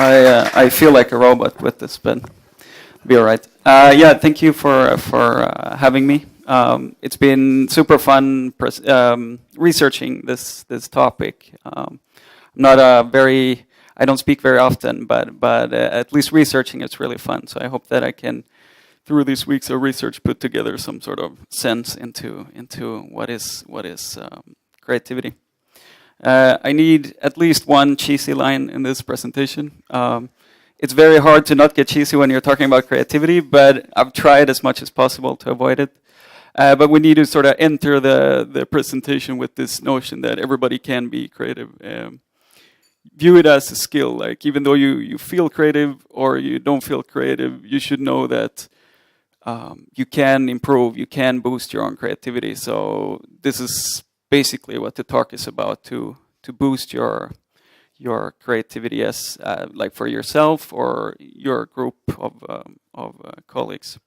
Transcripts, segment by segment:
I feel like a robot with this, but be all right. Yeah, thank you for having me. It's been super fun researching this topic. I'm not I don't speak very often, but at least researching it's really fun. So I hope that I can, through these weeks of research, put together some sort of sense into what is creativity. I need at least one cheesy line in this presentation. It's very hard to not get cheesy when you're talking about creativity, but I've tried as much as possible to avoid it. But we need to sort of enter the presentation with this notion that everybody can be creative. View it as a skill. Like, even though you feel creative or you don't feel creative, you should know that you can improve, you can boost your own creativity. So this is basically what the talk is about, to boost your creativity as like for yourself or your group of colleagues.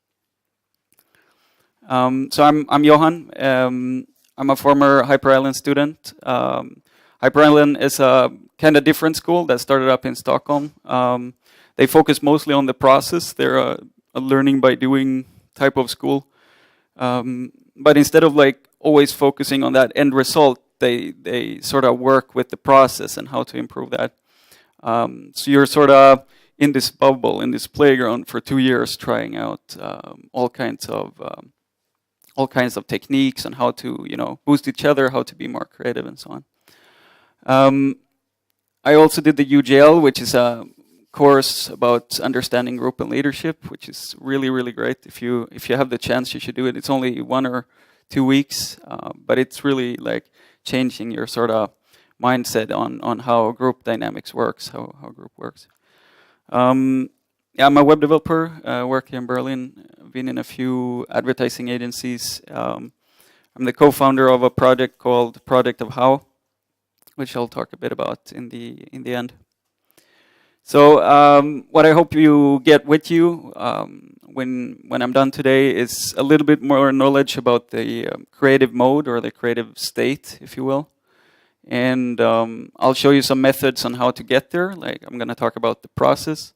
So I'm Johan. I'm a former Hyper Island student. Hyper Island is a kind of different school that started up in Stockholm. They focus mostly on the process. They're a learning by doing type of school. But instead of like always focusing on that end result, they sort of work with the process and how to improve that. So you're sort of in this bubble, in this playground for 2 years, trying out all kinds of techniques on how to, boost each other, how to be more creative, and so on. I also did the UGL, which is a course about understanding group and leadership, which is really, really great. If you have the chance, you should do it. It's only 1 or 2 weeks, but it's really like changing your sort of mindset on how group dynamics works, how group works. Yeah, I'm a web developer, work here in Berlin. I've been in a few advertising agencies. I'm the co-founder of a project called Project of How, which I'll talk a bit about in the end. So what I hope you get with you when I'm done today is a little bit more knowledge about the creative mode, or the creative state, if you will. And I'll show you some methods on how to get there. Like, I'm going to talk about the process,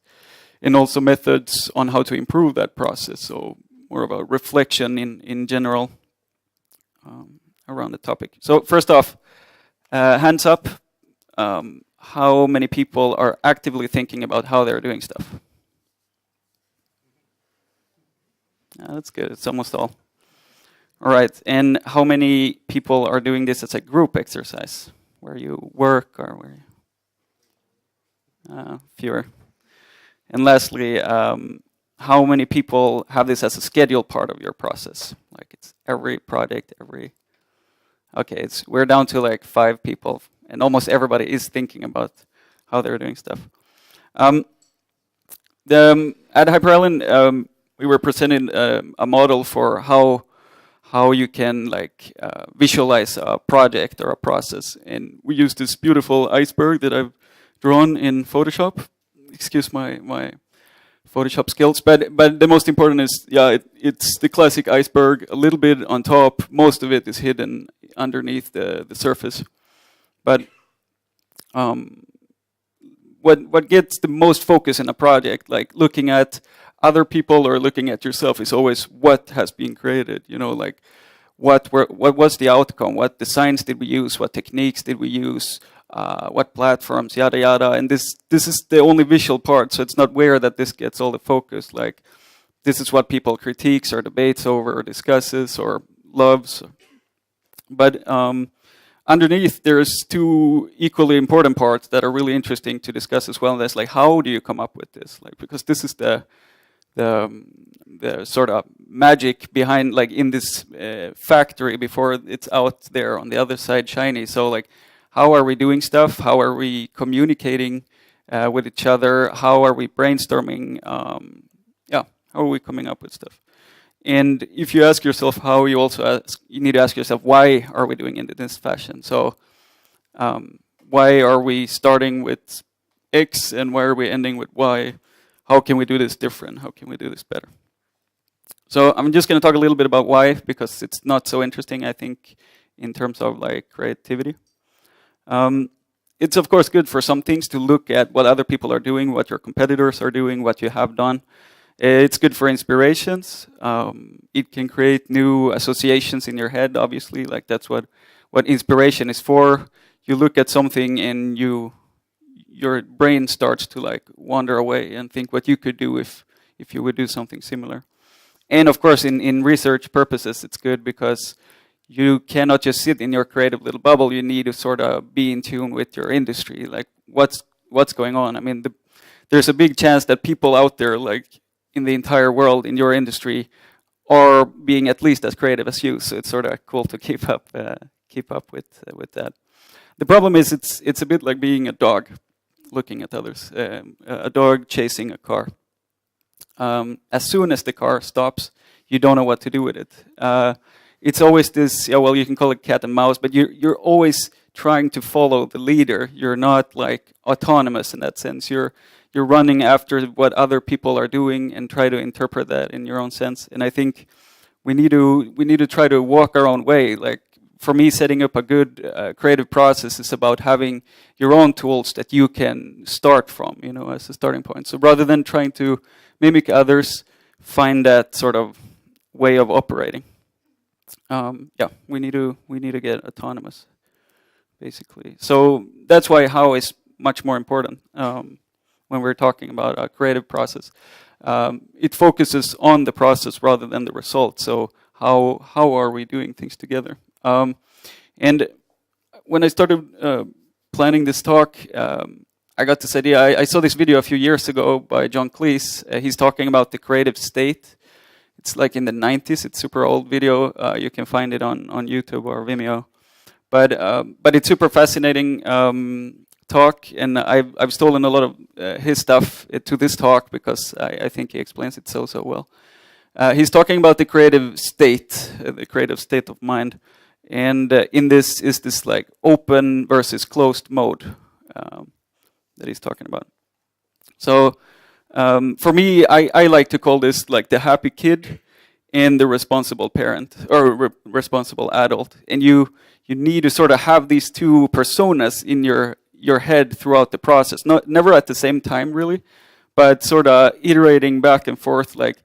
and also methods on how to improve that process. So more about reflection in general around the topic. So first off, hands up. How many people are actively thinking about how they're doing stuff? That's good. It's almost all. All right. And how many people are doing this as a group exercise, where you work or where you... fewer. And lastly, how many people have this as a scheduled part of your process? Like, it's every project, every... Okay, we're down to like 5 people, and almost everybody is thinking about how they're doing stuff. At Hyper Island, we were presenting a model for how you can like visualize a project or a process, and we use this beautiful iceberg that I've drawn in Photoshop. Excuse my Photoshop skills, but the most important is, yeah, it's the classic iceberg. A little bit on top, most of it is hidden underneath the surface. But what gets the most focus in a project, like looking at other people or looking at yourself, is always what has been created. Like what was the outcome? What designs did we use? What techniques did we use? What platforms? Yada yada. And this is the only visual part, so it's not where that this gets all the focus. Like, this is what people critiques or debates over or discusses or loves. But underneath, there's 2 equally important parts that are really interesting to discuss as well. And that's like, how do you come up with this? Like, because this is the sort of magic behind, like, in this factory before it's out there on the other side shiny. So like, how are we doing stuff? How are we communicating with each other? How are we brainstorming? How are we coming up with stuff? And if you ask yourself how, you need to ask yourself, why are we doing it in this fashion? So why are we starting with X and why are we ending with Y? How can we do this different? How can we do this better? So I'm just going to talk a little bit about why, because it's not so interesting, I think, in terms of like creativity. it's of course good for some things to look at what other people are doing, what your competitors are doing, what you have done. It's good for inspirations. It can create new associations in your head, obviously, like that's what inspiration is for. You look at something and your brain starts to like wander away and think what you could do if you would do something similar. And of course, in research purposes, it's good because you cannot just sit in your creative little bubble. You need to sort of be in tune with your industry, like what's going on. I mean, there's a big chance that people out there, like in the entire world, in your industry, are being at least as creative as you. So it's sort of cool to keep up with that. The problem is it's a bit like being a dog, looking at others. A dog chasing a car. As soon as the car stops, you don't know what to do with it. It's always this, well, you can call it cat and mouse, but you're always trying to follow the leader. You're not like autonomous in that sense. You're running after what other people are doing and try to interpret that in your own sense. And I think we need to try to walk our own way. Like for me, setting up a good creative process is about having your own tools that you can start from, as a starting point. So rather than trying to mimic others, find that sort of way of operating. We need to get autonomous, basically. So that's why how is much more important when we're talking about a creative process. It focuses on the process rather than the result. So how are we doing things together? And when I started planning this talk, I got this idea. I saw this video a few years ago by John Cleese. He's talking about the creative state. It's like in the 90s. It's super old video. You can find it on YouTube or Vimeo. But it's super fascinating talk, and I've stolen a lot of his stuff to this talk because I think he explains it so well. He's talking about the creative state of mind, and in this is this like open versus closed mode that he's talking about. So for me, I like to call this like the happy kid and the responsible parent or responsible adult, and you need to sort of have these two personas in your head throughout the process. Never at the same time, really, but sort of iterating back and forth, like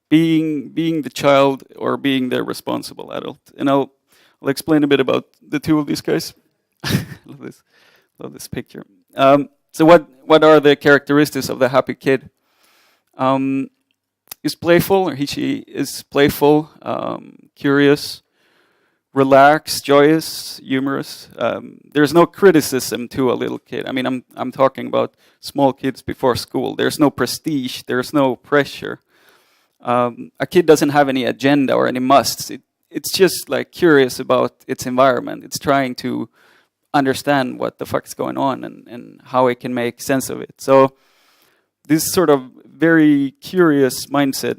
being the child or being the responsible adult. And I'll explain a bit about the two of these guys. Love this picture. So what are the characteristics of the happy kid? He's playful, or she is playful, curious, relaxed, joyous, humorous. There's no criticism to a little kid. I mean, I'm talking about small kids before school. There's no prestige. There's no pressure. A kid doesn't have any agenda or any musts. It's just like curious about its environment. It's trying to understand what the fuck's going on and how it can make sense of it. So this sort of very curious mindset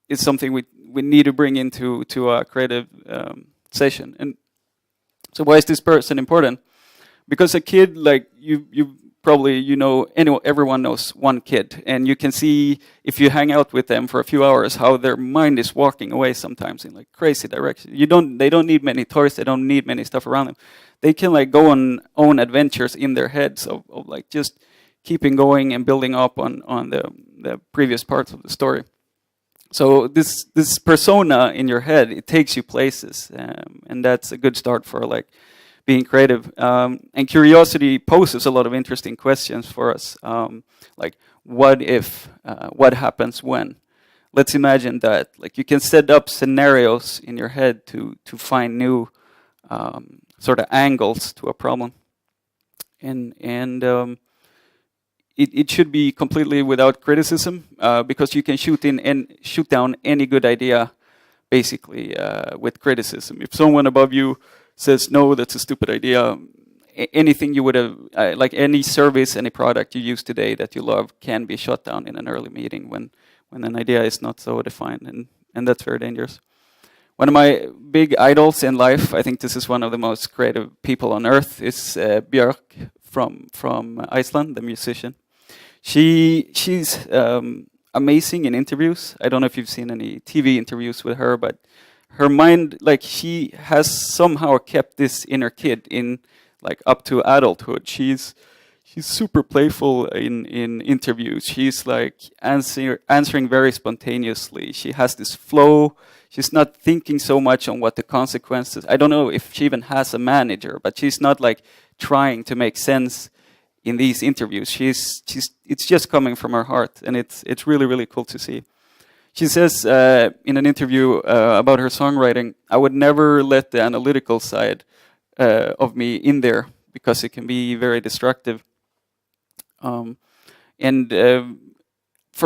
is something we need to bring into a creative session. And so why is this person important? Because a kid, like you probably, everyone knows one kid, and you can see if you hang out with them for a few hours how their mind is walking away sometimes in like crazy directions. They don't need many toys, they don't need many stuff around them. They can like go on own adventures in their heads of like just keeping going and building up on the previous parts of the story. So this persona in your head, it takes you places, and that's a good start for like being creative. And curiosity poses a lot of interesting questions for us, like what if, what happens when? Let's imagine that like you can set up scenarios in your head to find new sort of angles to a problem, and it should be completely without criticism, because you can shoot down any good idea, basically, with criticism. If someone above you says, no, that's a stupid idea, anything you would have, like any service, any product you use today that you love can be shut down in an early meeting when an idea is not so defined, and that's very dangerous. One of my big idols in life, I think this is one of the most creative people on earth, is Bjork from Iceland, the musician. She's amazing in interviews. I don't know if you've seen any TV interviews with her, but her mind, like she has somehow kept this inner kid in like up to adulthood. She's super playful in interviews. She's like answering very spontaneously. She has this flow. She's not thinking so much on what the consequences. I don't know if she even has a manager, but she's not like trying to make sense in these interviews. It's just coming from her heart, and it's really, really cool to see. She says in an interview about her songwriting, I would never let the analytical side of me in there because it can be very destructive. For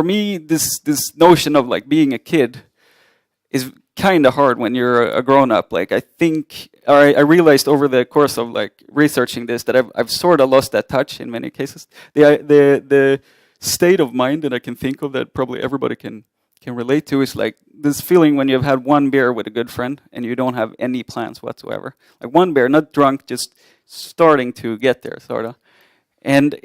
me, this notion of like being a kid is kind of hard when you're a grown-up. Like I realized over the course of like researching this that I've sort of lost that touch in many cases. The state of mind that I can think of that probably everybody can relate to is like this feeling when you've had one beer with a good friend and you don't have any plans whatsoever. Like one beer, not drunk, just starting to get there, sort of. And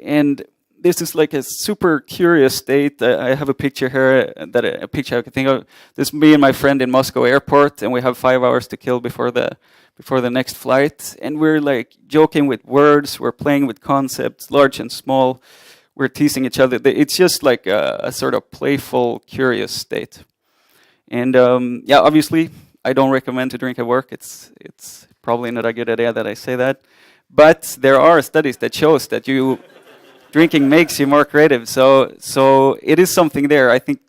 this is like a super curious state. I have a picture here, a picture I can think of. This is me and my friend in Moscow airport, and we have 5 hours to kill before the next flight. And we're like joking with words, we're playing with concepts, large and small. We're teasing each other. It's just like a sort of playful, curious state. And yeah, obviously, I don't recommend to drink at work. It's probably not a good idea that I say that. But there are studies that shows that drinking makes you more creative. So it is something there. I think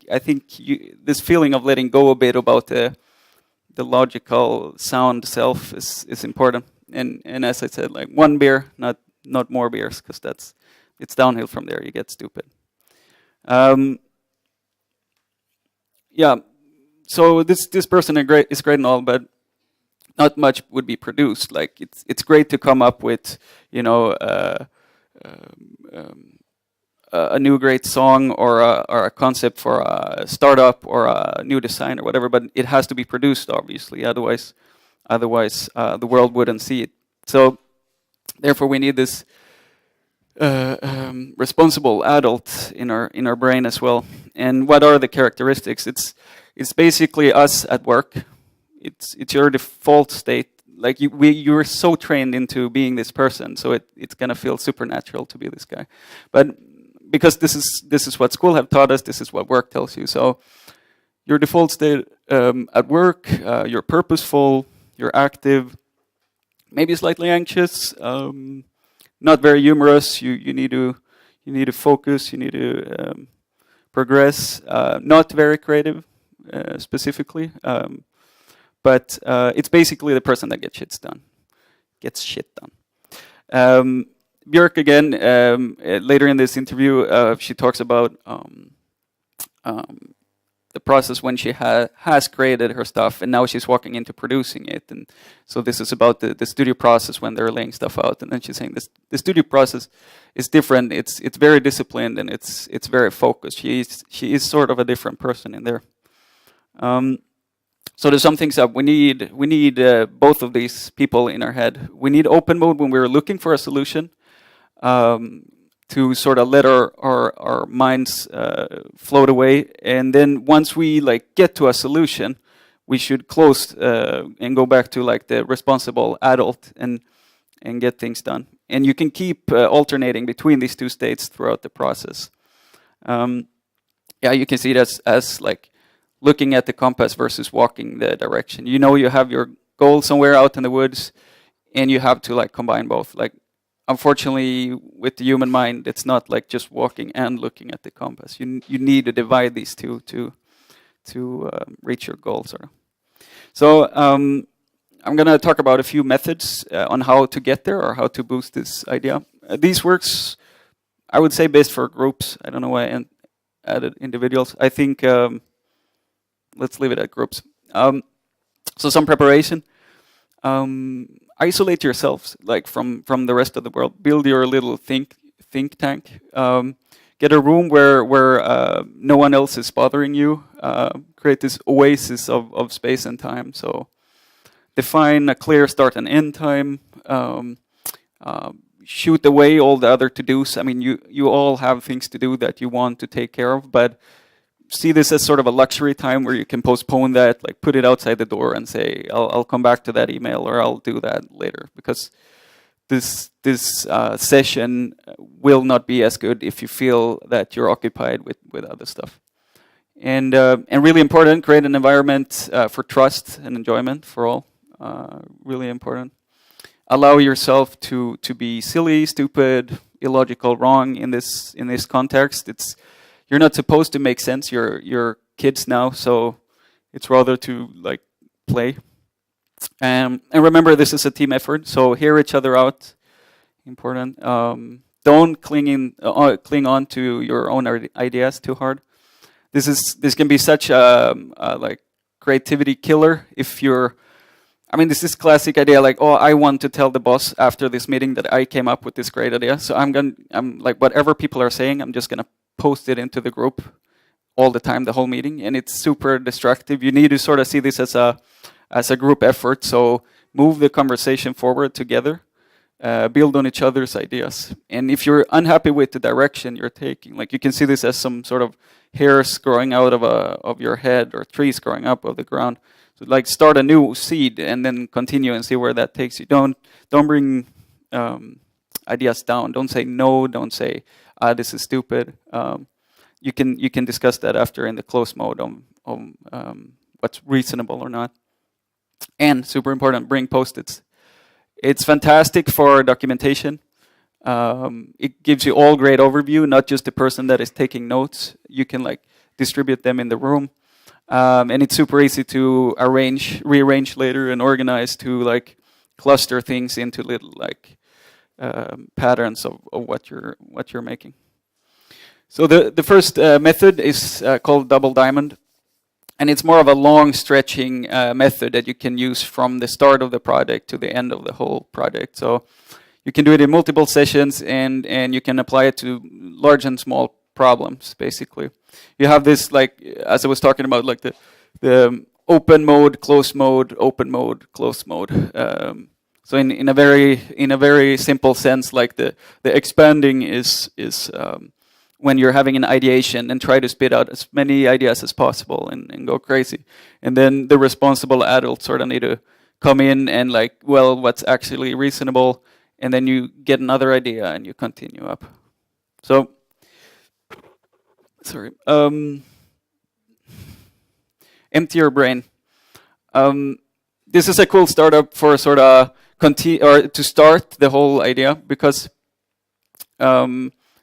this feeling of letting go a bit about the logical sound self is important. And as I said, like one beer, not more beers, because it's downhill from there. You get stupid. Yeah. So this person is great and all, but not much would be produced. Like it's great to come up with, you know, a new great song or a concept for a startup or a new design or whatever, but it has to be produced, obviously. Otherwise, the world wouldn't see it. So therefore, we need this responsible adult in our brain as well. And what are the characteristics? It's basically us at work. It's your default state. Like you're so trained into being this person, so it's gonna feel supernatural to be this guy. But because this is what school have taught us, this is what work tells you. So your default state at work, you're purposeful, you're active, maybe slightly anxious, not very humorous. You need to focus. You need to progress. Not very creative, specifically. But it's basically the person that gets shit done. Bjork again, later in this interview, she talks about the process when she has created her stuff, and now she's walking into producing it. And so this is about the studio process when they're laying stuff out. And then she's saying the studio process is different. It's very disciplined and it's very focused. She is sort of a different person in there. So there's some things that we need both of these people in our head. We need open mode when we're looking for a solution, to sort of let our minds float away. And then once we like get to a solution, we should close and go back to like the responsible adult and get things done. And you can keep alternating between these two states throughout the process. Yeah, you can see it as like looking at the compass versus walking the direction. You know, you have your goal somewhere out in the woods, and you have to like combine both. Like, unfortunately, with the human mind, it's not like just walking and looking at the compass. You need to divide these two to reach your goal, sort of. So I'm going to talk about a few methods on how to get there or how to boost this idea. These works, I would say, best for groups. I don't know why I added individuals. I think let's leave it at groups. So some preparation. Isolate yourselves like from the rest of the world. Build your little think tank. Get a room where no one else is bothering you. Create this oasis of space and time. So define a clear start and end time. Shoot away all the other to-dos. I mean, you all have things to do that you want to take care of, but see this as sort of a luxury time where you can postpone that, like put it outside the door and say, I'll come back to that email or I'll do that later. Because this session will not be as good if you feel that you're occupied with other stuff. And really important, create an environment for trust and enjoyment for all. Really important. Allow yourself to be silly, stupid, illogical, wrong in this context. You're not supposed to make sense. You're kids now, so it's rather to like play. And remember, this is a team effort, so hear each other out. Important. Don't cling on to your own ideas too hard. This can be such a like creativity killer if you're. I mean, this is classic idea like, oh, I want to tell the boss after this meeting that I came up with this great idea. So I'm like, whatever people are saying, I'm just gonna post it into the group all the time, the whole meeting, and it's super destructive. You need to sort of see this as a group effort. So move the conversation forward together, build on each other's ideas. And if you're unhappy with the direction you're taking, like you can see this as some sort of hairs growing out of your head or trees growing up of the ground. So like start a new seed and then continue and see where that takes you. Don't bring ideas down. Don't say no. Don't say this is stupid. You can discuss that after in the close mode on what's reasonable or not. And super important, bring Postits. It's fantastic for documentation. It gives you all great overview, not just the person that is taking notes. You can like distribute them in the room. And it's super easy to rearrange later and organize to like cluster things into little like patterns of what you're making. So the first method is called double diamond. And it's more of a long stretching method that you can use from the start of the project to the end of the whole project. So you can do it in multiple sessions and you can apply it to large and small problems, basically. You have this, like, as I was talking about, like the open mode, close mode, open mode, close mode. So in a very simple sense, like the expanding is when you're having an ideation and try to spit out as many ideas as possible and go crazy. And then the responsible adults sort of need to come in and like, well, what's actually reasonable? And then you get another idea and you continue up. So, sorry. Empty your brain. This is a cool startup for sort of to start the whole idea because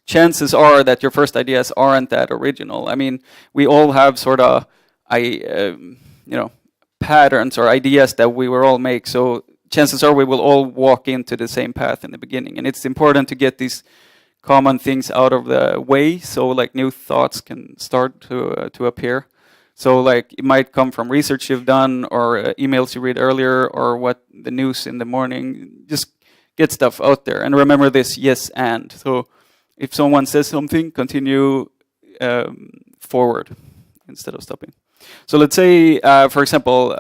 chances are that your first ideas aren't that original. I mean, we all have sort of, patterns or ideas that we will all make. So chances are we will all walk into the same path in the beginning. And it's important to get these common things out of the way so like new thoughts can start to appear. So like it might come from research you've done or emails you read earlier or what the news in the morning. Just get stuff out there. And remember this, yes and. So if someone says something, continue forward instead of stopping. So let's say, for example,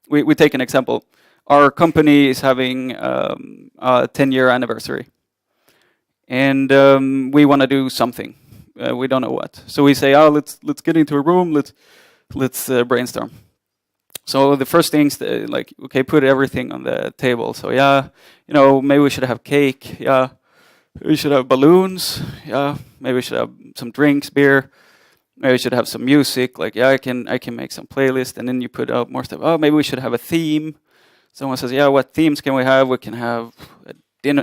we take an example. Our company is having a 10-year anniversary. And we want to do something. We don't know what. So we say, let's get into a room, let's brainstorm. So the first things, like, okay, put everything on the table. So yeah, maybe we should have cake, yeah. We should have balloons, yeah. Maybe we should have some drinks, beer. Maybe we should have some music, like, yeah, I can make some playlist. And then you put out more stuff. Oh, maybe we should have a theme. Someone says, yeah, what themes can we have? We can have a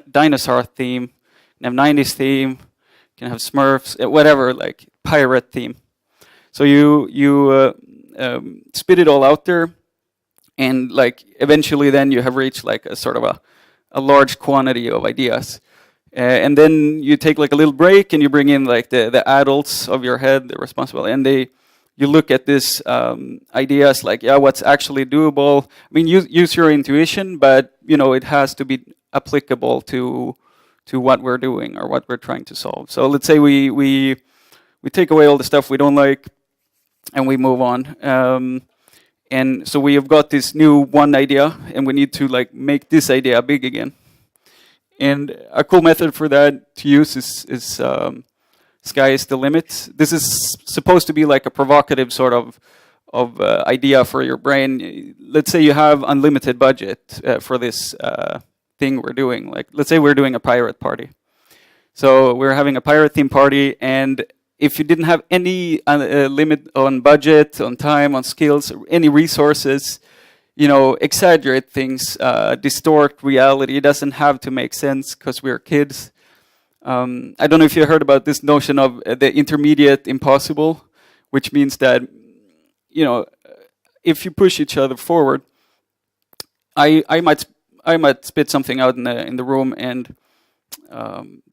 dinosaur theme, can have 90s theme, can have Smurfs, whatever, like pirate theme. So you spit it all out there, and like eventually then you have reached like a sort of a large quantity of ideas. And then you take like a little break and you bring in like the adults of your head, the responsible, and you look at this ideas like, yeah, what's actually doable. I mean, use your intuition, but it has to be applicable to what we're doing or what we're trying to solve. So let's say we take away all the stuff we don't like and we move on. And so we have got this new one idea and we need to like make this idea big again. And a cool method for that to use is sky is the limit. This is supposed to be like a provocative sort of idea for your brain. Let's say you have unlimited budget for this thing we're doing. Like, let's say we're doing a pirate party. So we're having a pirate theme party, and if you didn't have any limit on budget, on time, on skills, any resources, exaggerate things, distort reality. It doesn't have to make sense because we're kids. I don't know if you heard about this notion of the intermediate impossible, which means that, if you push each other forward, I might spit something out in the room, and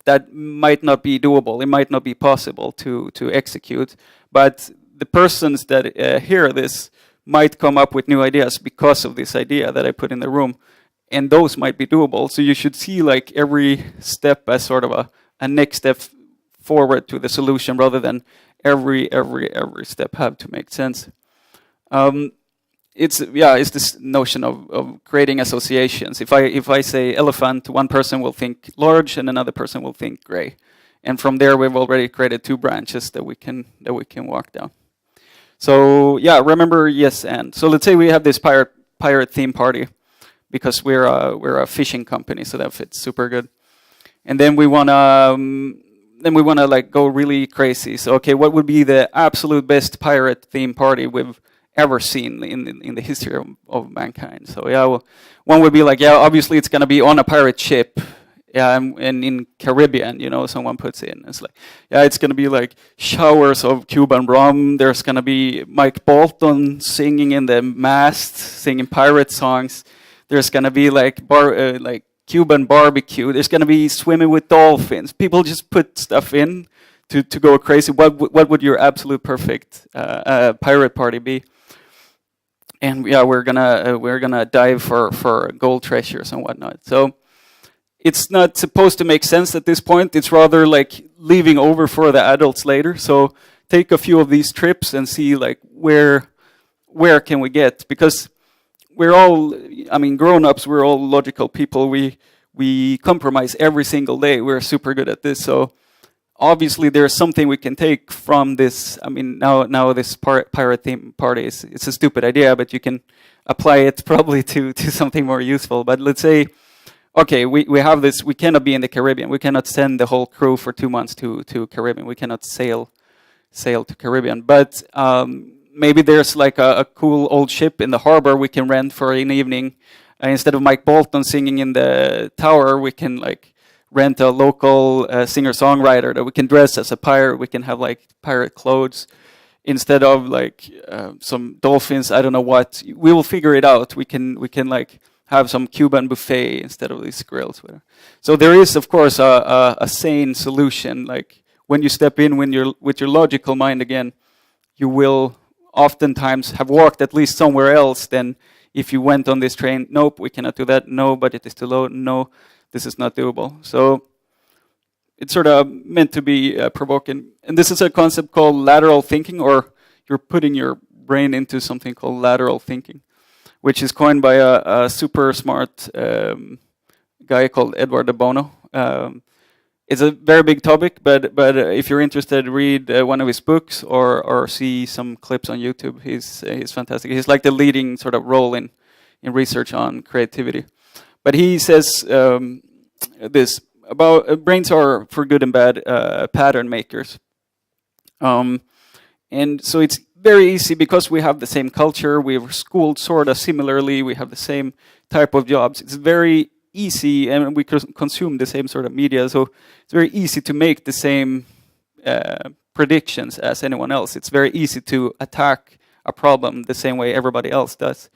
that might not be doable. It might not be possible to execute. But the persons that hear this might come up with new ideas because of this idea that I put in the room, and those might be doable. So you should see like every step as sort of a next step forward to the solution, rather than every step have to make sense. It's this notion of creating associations. If I say elephant, one person will think large and another person will think gray, and from there we've already created two branches that we can walk down. So yeah, remember yes and. So let's say we have this pirate theme party because we're a fishing company, so that fits super good. And then we wanna like go really crazy. So okay, what would be the absolute best pirate theme party we've ever seen in the history of mankind? So yeah, well, one would be like, yeah, obviously it's gonna be on a pirate ship, yeah, and in Caribbean, someone puts in. It's like, yeah, it's gonna be like showers of Cuban rum. There's gonna be Mike Bolton singing in the mast, singing pirate songs. There's gonna be like Cuban barbecue. There's gonna be swimming with dolphins. People just put stuff in to go crazy. What would your absolute perfect pirate party be? And yeah, we're gonna dive for gold treasures and whatnot. So it's not supposed to make sense at this point. It's rather like leaving over for the adults later. So take a few of these trips and see like where can we get, because we're all, grown-ups, we're all logical people. We compromise every single day. We're super good at this. So obviously there's something we can take from this. Now this pirate theme party it's a stupid idea, but you can apply it probably to something more useful. But let's say, okay, we have this, we cannot be in the Caribbean. We cannot send the whole crew for 2 months to Caribbean. We cannot sail to Caribbean. But maybe there's like a cool old ship in the harbor we can rent for an evening. Instead of Mike Bolton singing in the tower, we can like rent a local singer-songwriter that we can dress as a pirate. We can have like pirate clothes instead of like some dolphins. I don't know what. We will figure it out. We can like have some Cuban buffet instead of these grills. So there is, of course, a sane solution. Like when you step in, with your logical mind again, you will oftentimes have walked at least somewhere else than if you went on this train. Nope, we cannot do that. No, but it is too low. No, this is not doable. So it's sort of meant to be provoking. And this is a concept called lateral thinking, or you're putting your brain into something called lateral thinking, which is coined by a super smart guy called Edward de Bono. It's a very big topic, but if you're interested, read one of his books or see some clips on YouTube. He's fantastic. He's like the leading sort of role in research on creativity. But he says this about brains are, for good and bad, pattern makers. And so it's very easy because we have the same culture, we were schooled sort of similarly, we have the same type of jobs. It's very easy, and we consume the same sort of media, so it's very easy to make the same predictions as anyone else. It's very easy to attack a problem the same way everybody else does.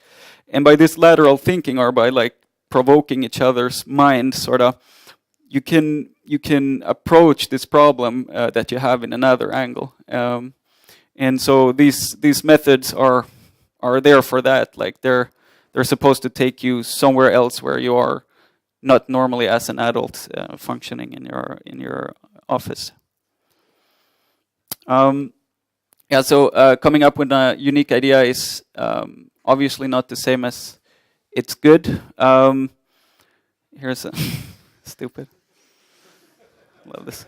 And by this lateral thinking, or by like provoking each other's mind, sort of, you can approach this problem that you have in another angle. And so these methods are there for that. Like they're supposed to take you somewhere else where you are not normally as an adult functioning in your office. So coming up with a unique idea is obviously not the same as it's good. Here's a stupid. Love this.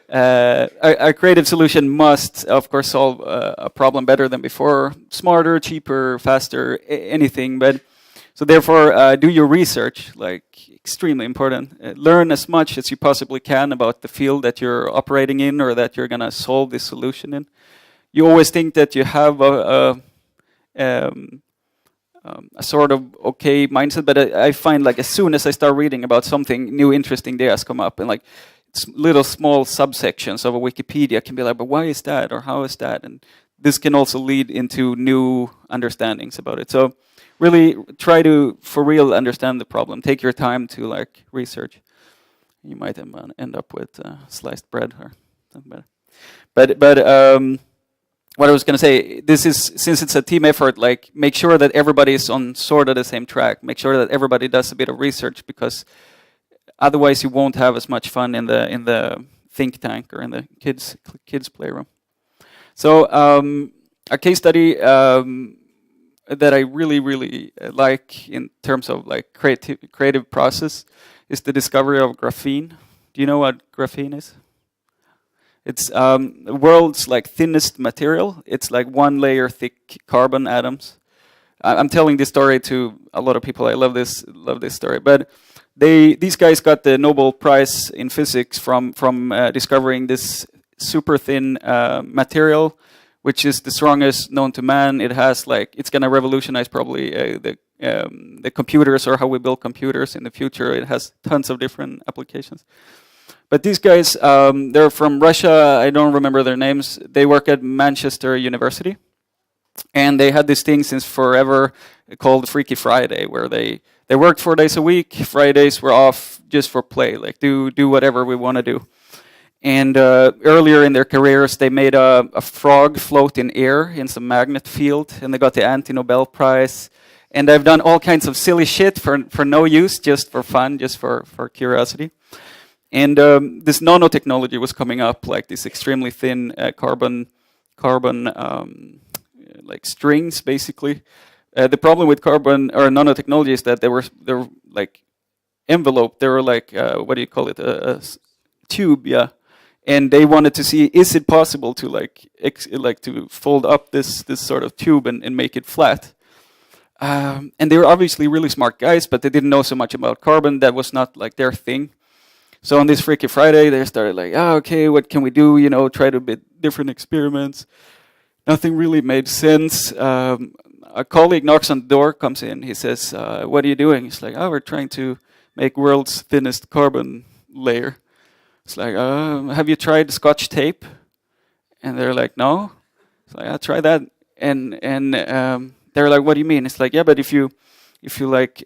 A creative solution must, of course, solve a problem better than before, smarter, cheaper, faster, anything. But So therefore, do your research, like extremely important. Learn as much as you possibly can about the field that you're operating in or that you're gonna solve this solution in. You always think that you have a sort of okay mindset, but I find like as soon as I start reading about something, new interesting ideas come up, and like little small subsections of a Wikipedia can be like, but why is that, or how is that? And this can also lead into new understandings about it. So really try to, for real, understand the problem. Take your time to like research. You might end up with sliced bread or something better. But what I was going to say, this is, since it's a team effort, like make sure that everybody is on sort of the same track. Make sure that everybody does a bit of research, because otherwise you won't have as much fun in the think tank or in the kids playroom. So a case study that I really like in terms of like creative process is the discovery of graphene. Do you know what graphene is? It's the world's like thinnest material. It's like 1 layer thick carbon atoms. I'm telling this story to a lot of people. I love this story. But these guys got the Nobel Prize in physics from discovering this super thin material, which is the strongest known to man. It has like, it's gonna revolutionize probably the computers, or how we build computers in the future. It has tons of different applications. But these guys, they're from Russia. I don't remember their names. They work at Manchester University, and they had this thing since forever called Freaky Friday, where they worked 4 days a week. Fridays were off just for play, like do whatever we want to do. And earlier in their careers, they made a frog float in air in some magnet field, and they got the anti-Nobel Prize. And they've done all kinds of silly shit for no use, just for fun, just for curiosity. And this nanotechnology was coming up, like this extremely thin carbon like strings, basically. The problem with carbon or nanotechnology is that they were like enveloped. They were like what do you call it? A tube, yeah. And they wanted to see, is it possible to like to fold up this sort of tube and make it flat? And they were obviously really smart guys, but they didn't know so much about carbon. That was not like their thing. So on this Freaky Friday, they started like, okay, what can we do? You know, try to bit different experiments. Nothing really made sense. A colleague knocks on the door, comes in. He says, what are you doing? He's like, we're trying to make world's thinnest carbon layer. It's like, have you tried Scotch tape? And they're like, no. It's like, I'll try that. And they're like, what do you mean? It's like, yeah, but if you like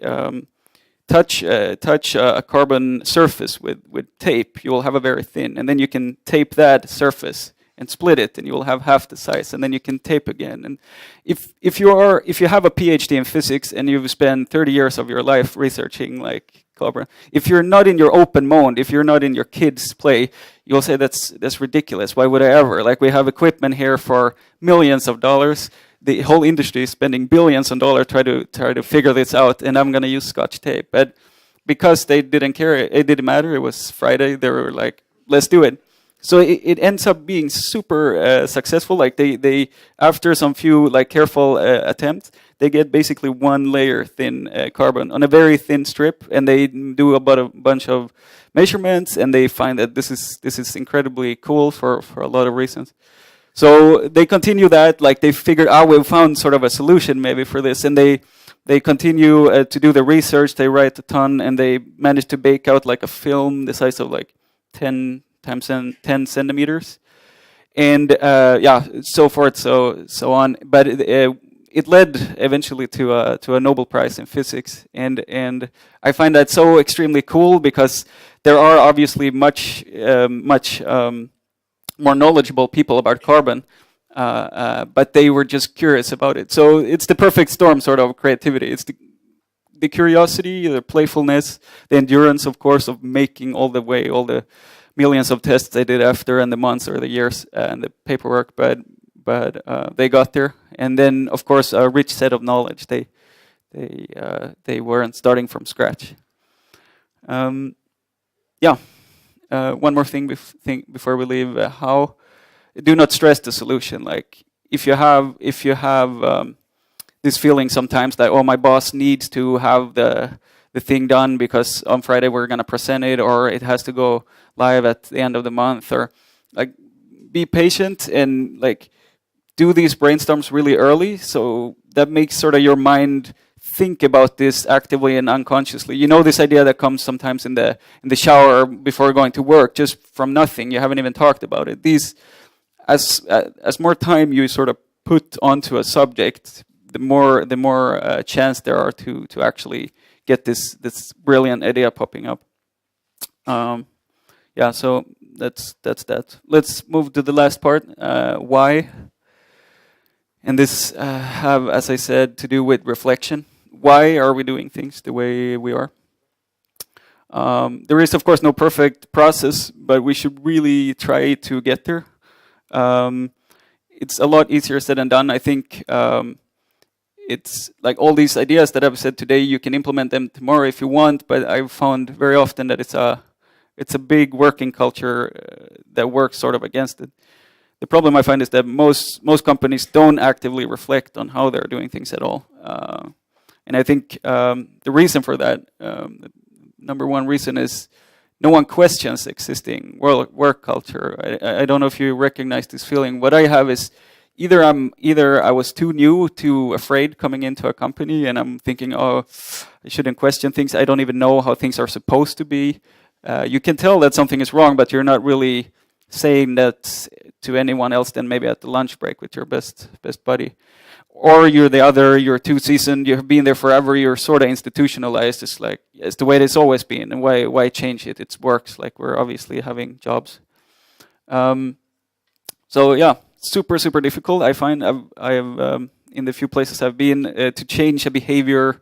touch a carbon surface with tape, you will have a very thin, and then you can tape that surface and split it, and you will have half the size, and then you can tape again. And if you have a PhD in physics and you've spent 30 years of your life researching like carbon, if you're not in your open mode, if you're not in your kids' play, you'll say that's ridiculous. Why would I ever? Like, we have equipment here for millions of dollars. The whole industry is spending billions of dollars try to figure this out, and I'm gonna use Scotch tape. But because they didn't care, it didn't matter. It was Friday. They were like, let's do it. So it ends up being super successful. Like they after some few like careful attempts, they get basically 1 layer thin carbon on a very thin strip, and they do about a bunch of measurements, and they find that this is incredibly cool for a lot of reasons. So they continue that, like they figured out, we've found sort of a solution maybe for this, and they continue to do the research. They write a ton, and they manage to bake out like a film the size of like 10 times 10 centimeters, and yeah, so forth, so on. But it led eventually to a Nobel Prize in physics, and I find that so extremely cool, because there are obviously much more knowledgeable people about carbon, but they were just curious about it. So it's the perfect storm sort of creativity. It's the curiosity, the playfulness, the endurance, of course, of making all the millions of tests they did after, and the months or the years and the paperwork, but they got there. And then, of course, a rich set of knowledge. They weren't starting from scratch. Yeah. One more thing before we leave. Do not stress the solution. Like if you have this feeling sometimes that, oh, my boss needs to have the thing done because on Friday we're going to present it, or it has to go live at the end of the month, or like be patient and like do these brainstorms really early. So that makes sort of your mind think about this actively and unconsciously. You know, this idea that comes sometimes in the shower before going to work, just from nothing. You haven't even talked about it. These, as more time you sort of put onto a subject, the more chance there are to actually get this brilliant idea popping up. Yeah, so that's that. Let's move to the last part. Why? And this have, as I said, to do with reflection. Why are we doing things the way we are? There is, of course, no perfect process, but we should really try to get there. It's a lot easier said than done. I think it's like all these ideas that I've said today, you can implement them tomorrow if you want, but I've found very often that it's a big working culture that works sort of against it. The problem I find is that most companies don't actively reflect on how they're doing things at all. And I think the reason for that, number one reason is no one questions existing work culture. I don't know if you recognize this feeling. What I have is either I was too new, too afraid coming into a company, and I'm thinking, oh, I shouldn't question things. I don't even know how things are supposed to be. You can tell that something is wrong, but you're not really saying that to anyone else than maybe at the lunch break with your best buddy. Or you're too seasoned, you've been there forever, you're sort of institutionalized. It's like, it's the way it's always been, and why change it? It works, like we're obviously having jobs. So yeah, super difficult. I find I have in the few places I've been to change a behavior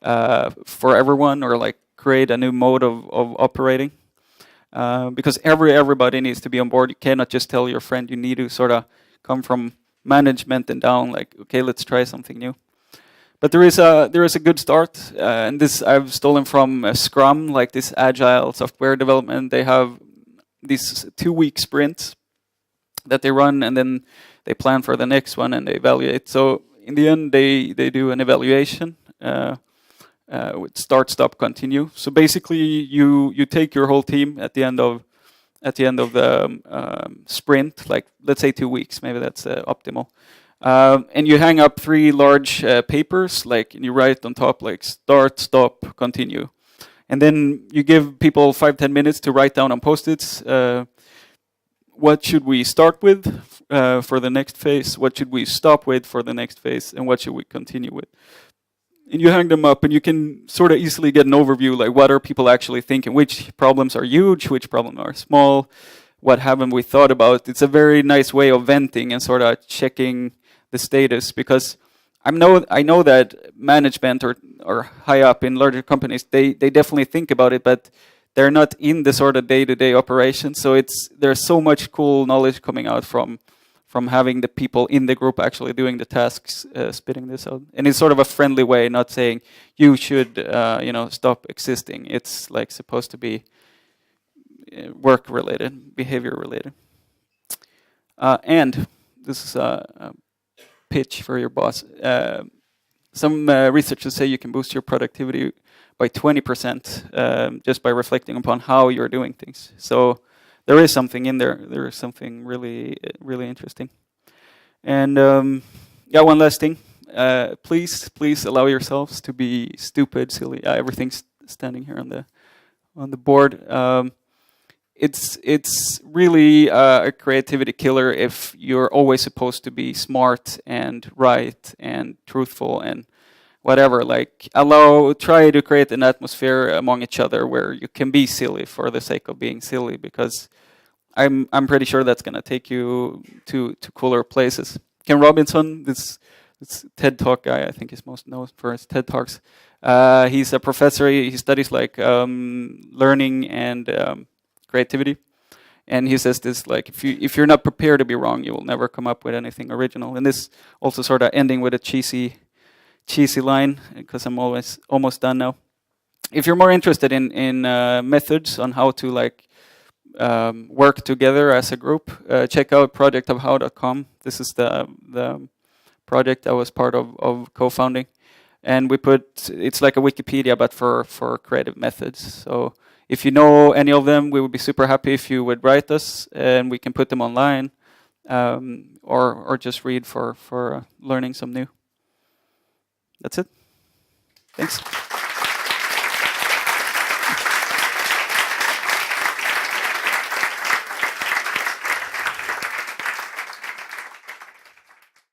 for everyone, or like create a new mode of operating. Because everybody needs to be on board. You cannot just tell your friend. You need to sort of come from management and down, like, okay, let's try something new. But there is a good start, and this I've stolen from Scrum, like this agile software development. They have these 2-week sprints that they run, and then they plan for the next one and they evaluate. So in the end, they do an evaluation with start, stop, continue. So basically, you take your whole team at the end of the sprint, like let's say 2 weeks, maybe that's optimal. And you hang up 3 large papers, like, and you write on top like start, stop, continue. And then you give people 5-10 minutes to write down on Postits, what should we start with for the next phase, what should we stop with for the next phase, and what should we continue with. And you hang them up, and you can sort of easily get an overview, like what are people actually thinking, which problems are huge, which problems are small, what haven't we thought about. It's a very nice way of venting and sort of checking the status, because I know that management or high up in larger companies, they definitely think about it, but they're not in the sort of day-to-day operation. So there's so much cool knowledge coming out from having the people in the group actually doing the tasks, spitting this out. And it's sort of a friendly way, not saying you should, stop existing. It's like supposed to be work-related, behavior-related. And this is a pitch for your boss. Some researchers say you can boost your productivity by 20% just by reflecting upon how you're doing things. So there is something in there. There is something really interesting. And one last thing. Please allow yourselves to be stupid, silly. Everything's standing here on the board. It's really a creativity killer if you're always supposed to be smart and right and truthful and whatever. Like, try to create an atmosphere among each other where you can be silly for the sake of being silly, because I'm pretty sure that's gonna take you to cooler places. Ken Robinson, this TED Talk guy, I think he's most known for his TED Talks. He's a professor. He studies like learning and creativity, and he says this, like, if you're not prepared to be wrong, you will never come up with anything original. And this also sort of ending with a cheesy line, because I'm almost done now. If you're more interested in methods on how to work together as a group, check out projectofhow.com. This is the project I was part of co-founding. And we put, it's like a Wikipedia, but for creative methods. So if you know any of them, we would be super happy if you would write us, and we can put them online, or just read for learning some new. That's it. Thanks.